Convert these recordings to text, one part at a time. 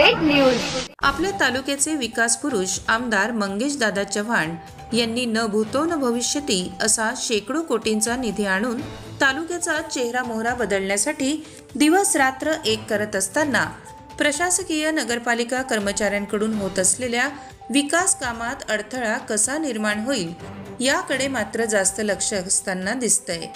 Update news. आपल्या तालुक्याचे विकास पुरुष आमदार मंगेशदादा चव्हाण यांनी न भूतो न भविष्यती असा शेकडो कोटींचा निधी आणून तालुक्याचा चेहरा मोहरा बदलण्यासाठी दिवस रात्र एक करत असताना प्रशासकीय नगरपालिका कर्मचाऱ्यांकडून होत असलेल्या विकास कामात अडथळा कसा निर्माण होईल याकडे मात्र जास्त लक्ष असताना दिसतंय।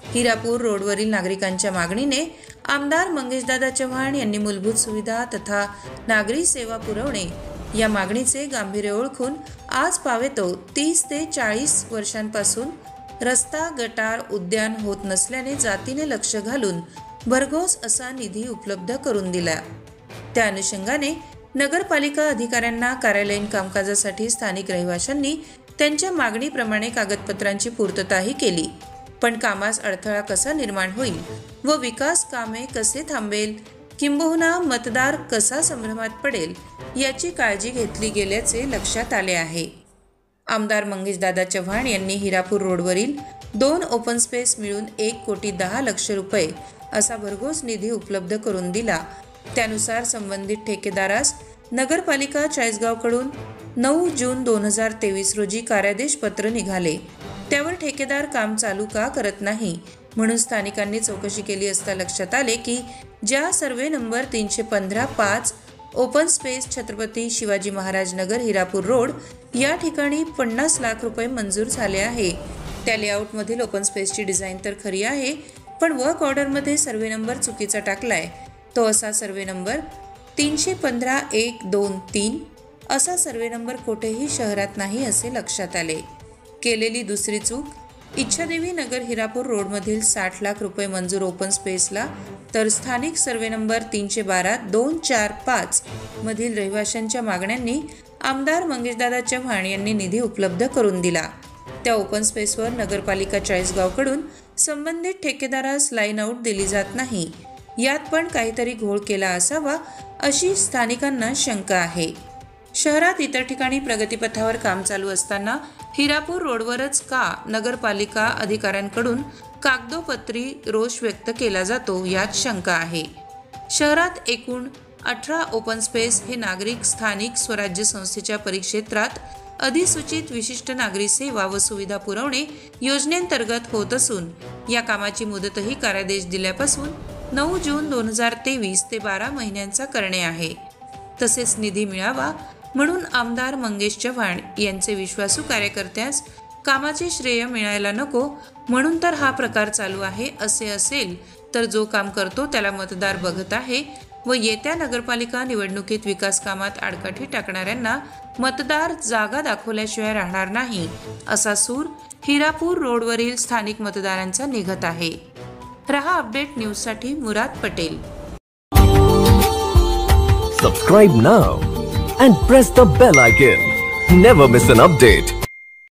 हिरापूर रोडवरील नागरिकांच्या मागणीने आमदार मंगेशदादा चव्हाण यांनी मूलभूत सुविधा तथा नागरी सेवा पुरवणे या मागणीचे गांभीर्य ओळखून आज पावेतो 30 ते 40 वर्षांपासून रस्ता गटार उद्यान होत नसल्याने जातीने लक्ष घालून भरघोस असा निधी उपलब्ध करून दिला। त्या अनुषंगाने नगरपालिका अधिकाऱ्यांना कार्यालयीन कामकाजासाठी स्थानिक रहिवाशांनी त्यांच्या मागणीप्रमाणे कागदपत्रांची पूर्तताही केली, पण कामास अडथळा कसा निर्माण होईल व विकास कामे कसे थांबेल किंबहुना मतदार कसा संभ्रमात पडेल याची काळजी घेतली गेल्याचे लक्षात आले आहे। आमदार मंगेशदादा चव्हाण यांनी हिरापूर रोडवरील 2 ओपन स्पेस मिळून 1,10,00,000 रुपये असा भरघोस निधी उपलब्ध करून दिला। त्यानुसार संबंधित ठेकेदारास नगरपालिका चाळीसगावकडून 9 जून 2023 रोजी कार्यादेश पत्र निघाले। त्यावर ठेकेदार काम चालू का करत नाही म्हणून स्थानिकांनी चौकशी केली असता लक्षात आले की ज्या survey number 315/5 open space Chhatrapati Shivaji Maharaj Nagar Hirapur road या ठिकाणी 50 लाख रुपये मंजूर झाले आहे। त्या लेआउटमधील ओपन स्पेसची डिझाईन तर खरी आहे, पण वर्क ऑर्डरमध्ये सर्वे नंबर चुकीचा टाकलाय। तो असा सर्वे नंबर 315-123 असा सर्वे नंबर कोठेही शहरात नाही असे लक्षात आले। केलेली दुसरी चूक, इच्छादेवी नगर हिरापूर रोडमधील 60 लाख रुपये मंजूर ओपन स्पेसला तर स्थानिक सर्वे नंबर 312-245 मधील रहिवाशांच्या मागण्यांनी आमदार मंगेशदादा चव्हाण यांनी निधी उपलब्ध करून दिला। त्या ओपन स्पेसवर नगरपालिका चाळीसगावकडून संबंधित ठेकेदारास लाईन आउट दिली जात नाही, यात पण काहीतरी घोळ केला असावा अशी स्थानिकांना शंका आहे। शहरात इतर ठिकाणी प्रगतीपथावर काम चालू असताना हिरापूर रोडवरच का नगरपालिका अधिकाऱ्यांकडून कागदोपत्री रोष व्यक्त केला जातो यात शंका आहे। शहरात एकूण 18 ओपन स्पेस हे नागरिक स्थानिक स्वराज्य संस्थेच्या परिक्षेत्रात अधिसूचित विशिष्ट नागरी सेवा व सुविधा पुरवणे योजनेंतर्गत होत असून या कामाची मुदतही कार्यादेश दिल्यापासून 9 जून 2023 ते 12 महिन्यांचा करणे आहे। तसेच निधी मिळावा म्हणून आमदार मंगेश चव्हाण यांचे विश्वासू कार्यकर्त्यास कामाचे श्रेय मिळायला नको म्हणून तर हा प्रकार चालू आहे असे असेल तर जो काम करतो त्याला मतदार बघत आहे व येत्या नगरपालिका निवडणुकीत विकास कामात आडकाठी टाकणाऱ्यांना मतदार जागा दाखवल्याशिवाय राहणार नाही असा सूर हिरापूर रोडवरील स्थानिक मतदारांचा निघत आहे। रहा अपडेट न्यूज साठी मुराद Patel. Subscribe now and press the bell icon. Never miss an update.